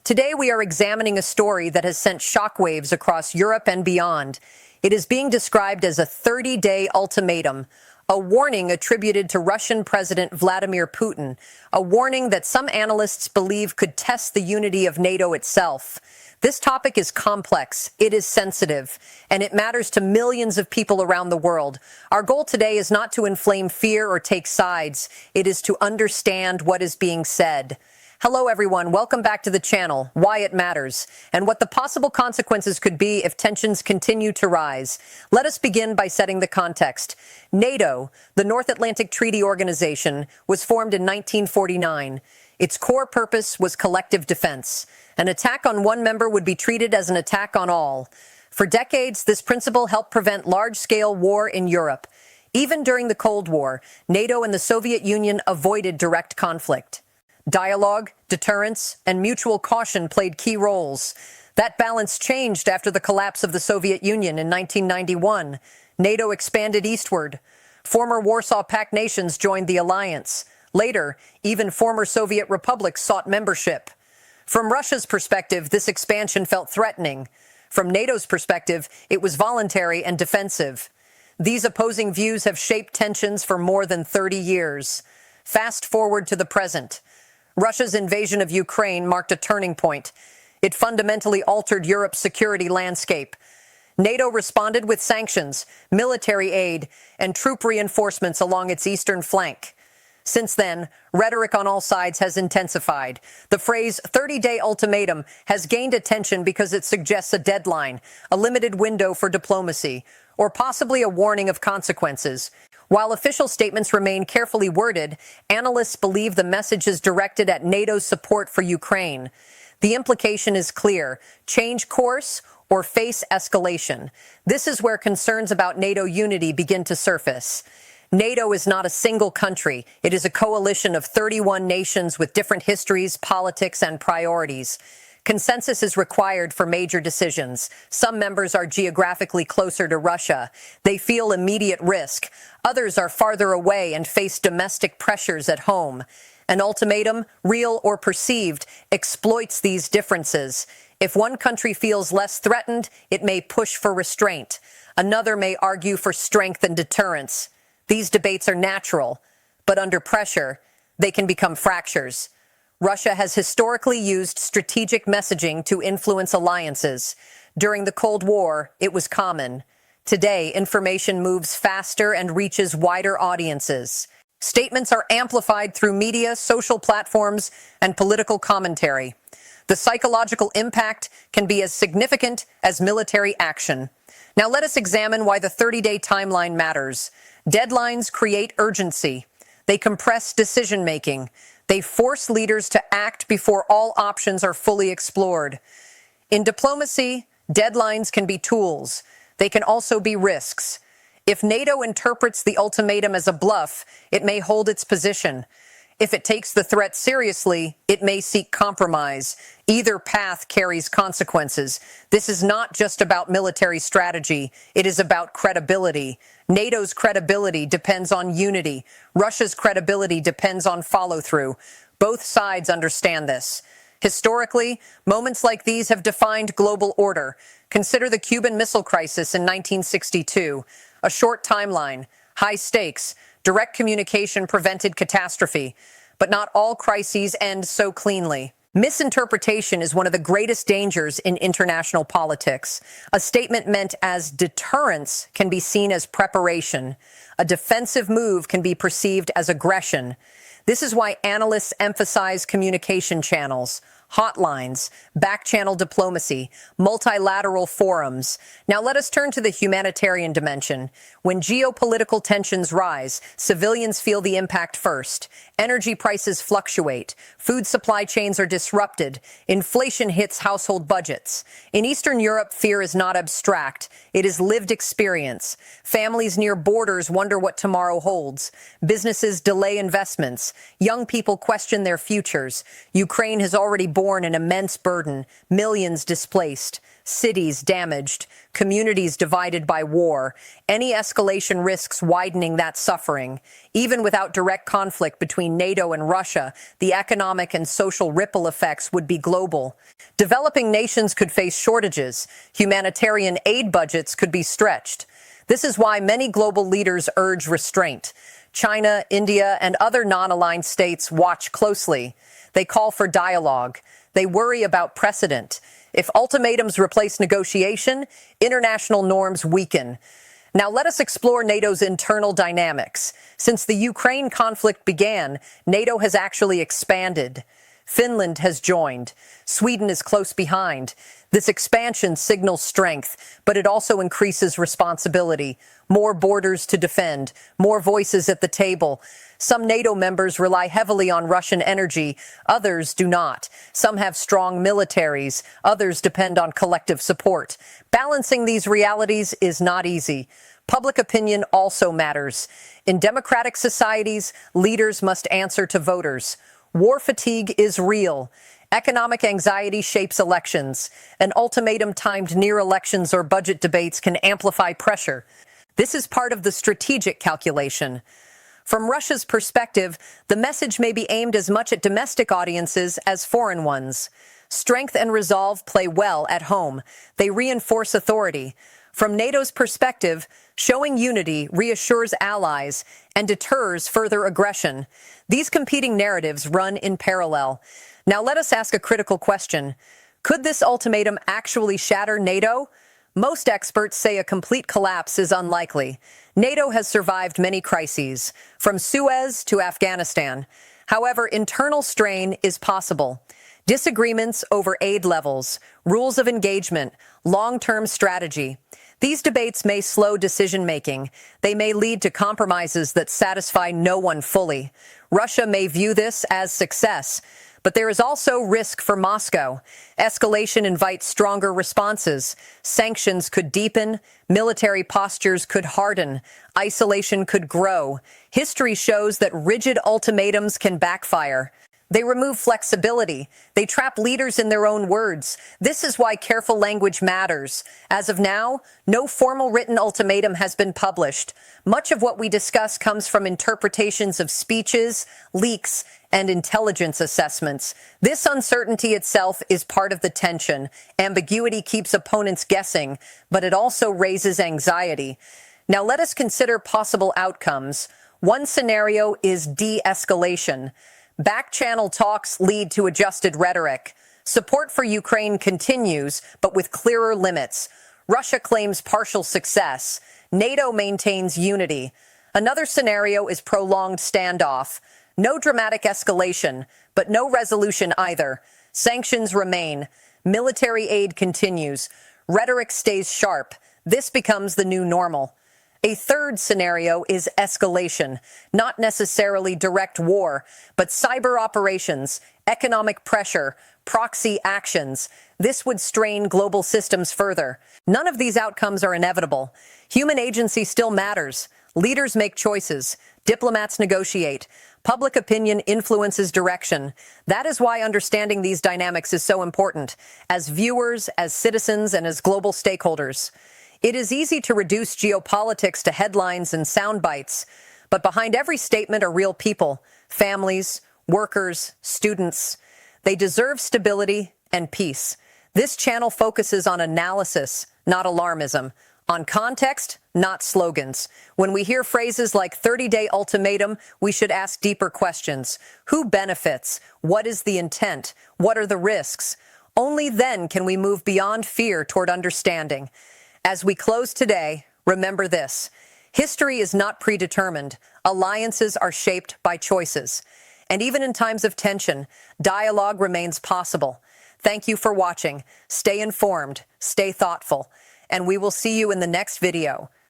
Today we are examining a story that has sent shockwaves across Europe and beyond. It is being described as a 30-day ultimatum, a warning attributed to Russian President Vladimir Putin, a warning that some analysts believe could test the unity of NATO itself. This topic is complex, it is sensitive, and it matters to millions of people around the world. Our goal today is not to inflame fear or take sides. It is to understand what is being said. Hello everyone, welcome back to the channel, Why It Matters, and what the possible consequences could be if tensions continue to rise. Let us begin by setting the context. NATO, the North Atlantic Treaty Organization, was formed in 1949. Its core purpose was collective defense. An attack on one member would be treated as an attack on all. For decades, this principle helped prevent large-scale war in Europe. Even during the Cold War, NATO and the Soviet Union avoided direct conflict. Dialogue, deterrence, and mutual caution played key roles. That balance changed after the collapse of the Soviet Union in 1991. NATO expanded eastward. Former Warsaw Pact nations joined the alliance. Later, even former Soviet republics sought membership. From Russia's perspective, this expansion felt threatening. From NATO's perspective, it was voluntary and defensive. These opposing views have shaped tensions for more than 30 years. Fast forward to the present. Russia's invasion of Ukraine marked a turning point. It fundamentally altered Europe's security landscape. NATO responded with sanctions, military aid, and troop reinforcements along its eastern flank. Since then, rhetoric on all sides has intensified. The phrase 30-day ultimatum has gained attention because it suggests a deadline, a limited window for diplomacy, or possibly a warning of consequences. While official statements remain carefully worded, analysts believe the message is directed at NATO's support for Ukraine. The implication is clear: change course or face escalation. This is where concerns about NATO unity begin to surface. NATO is not a single country. It is a coalition of 31 nations with different histories, politics, and priorities. Consensus is required for major decisions. Some members are geographically closer to Russia. They feel immediate risk. Others are farther away and face domestic pressures at home. An ultimatum, real or perceived, exploits these differences. If one country feels less threatened, it may push for restraint. Another may argue for strength and deterrence. These debates are natural, but under pressure, they can become fractures. Russia has historically used strategic messaging to influence alliances. During the Cold War, it was common. Today, information moves faster and reaches wider audiences. Statements are amplified through media, social platforms, and political commentary. The psychological impact can be as significant as military action. Now let us examine why the 30-day timeline matters. Deadlines create urgency. They compress decision-making. They force leaders to act before all options are fully explored. In diplomacy, deadlines can be tools. They can also be risks. If NATO interprets the ultimatum as a bluff, it may hold its position. If it takes the threat seriously, it may seek compromise. Either path carries consequences. This is not just about military strategy. It is about credibility. NATO's credibility depends on unity. Russia's credibility depends on follow-through. Both sides understand this. Historically, moments like these have defined global order. Consider the Cuban Missile Crisis in 1962. A short timeline, high stakes, direct communication prevented catastrophe. But not all crises end so cleanly. Misinterpretation is one of the greatest dangers in international politics. A statement meant as deterrence can be seen as preparation. A defensive move can be perceived as aggression. This is why analysts emphasize communication channels, hotlines, back-channel diplomacy, multilateral forums. Now let us turn to the humanitarian dimension. When geopolitical tensions rise, civilians feel the impact first. Energy prices fluctuate. Food supply chains are disrupted. Inflation hits household budgets. In Eastern Europe, fear is not abstract. It is lived experience. Families near borders wonder what tomorrow holds. Businesses delay investments. Young people question their futures. Ukraine has already borne an immense burden, millions displaced. cities damaged, communities divided by war. Any escalation risks widening that suffering. Even without direct conflict between NATO and Russia, the economic and social ripple effects would be global. Developing nations could face shortages. Humanitarian aid budgets could be stretched. This is why many global leaders urge restraint. China, India, and other non-aligned states watch closely. They call for dialogue. They worry about precedent. If ultimatums replace negotiation, international norms weaken. Now let us explore NATO's internal dynamics. Since the Ukraine conflict began, NATO has actually expanded. Finland has joined. Sweden is close behind. This expansion signals strength, but it also increases responsibility. More borders to defend, more voices at the table. Some NATO members rely heavily on Russian energy, others do not. Some have strong militaries, others depend on collective support. Balancing these realities is not easy. Public opinion also matters. In democratic societies, leaders must answer to voters. War fatigue is real. Economic anxiety shapes elections. An ultimatum timed near elections or budget debates can amplify pressure. This is part of the strategic calculation. From Russia's perspective, the message may be aimed as much at domestic audiences as foreign ones. Strength and resolve play well at home. They reinforce authority. From NATO's perspective, showing unity reassures allies and deters further aggression. These competing narratives run in parallel. Now let us ask a critical question. Could this ultimatum actually shatter NATO? Most experts say a complete collapse is unlikely. NATO has survived many crises, from Suez to Afghanistan. However, internal strain is possible. Disagreements over aid levels, rules of engagement, long-term strategy. These debates may slow decision-making. They may lead to compromises that satisfy no one fully. Russia may view this as success. But there is also risk for Moscow. Escalation invites stronger responses. Sanctions could deepen. Military postures could harden. Isolation could grow. History shows that rigid ultimatums can backfire. They remove flexibility. They trap leaders in their own words. This is why careful language matters. As of now, no formal written ultimatum has been published. Much of what we discuss comes from interpretations of speeches, leaks, and intelligence assessments. This uncertainty itself is part of the tension. Ambiguity keeps opponents guessing, but it also raises anxiety. Now let us consider possible outcomes. One scenario is de-escalation. Back-channel talks lead to adjusted rhetoric. Support for Ukraine continues, but with clearer limits. Russia claims partial success. NATO maintains unity. Another scenario is prolonged standoff. No dramatic escalation, but no resolution either. Sanctions remain. Military aid continues. Rhetoric stays sharp. This becomes the new normal. A third scenario is escalation, not necessarily direct war, but cyber operations, economic pressure, proxy actions. This would strain global systems further. None of these outcomes are inevitable. Human agency still matters. Leaders make choices. Diplomats negotiate. Public opinion influences direction. That is why understanding these dynamics is so important, as viewers, as citizens, and as global stakeholders. It is easy to reduce geopolitics to headlines and sound bites, but behind every statement are real people, families, workers, students. They deserve stability and peace. This channel focuses on analysis, not alarmism, on context, not slogans. When we hear phrases like 30-day ultimatum, we should ask deeper questions. Who benefits? What is the intent? What are the risks? Only then can we move beyond fear toward understanding. As we close today, remember this. History is not predetermined. Alliances are shaped by choices. And even in times of tension, dialogue remains possible. Thank you for watching. Stay informed, stay thoughtful, and we will see you in the next video.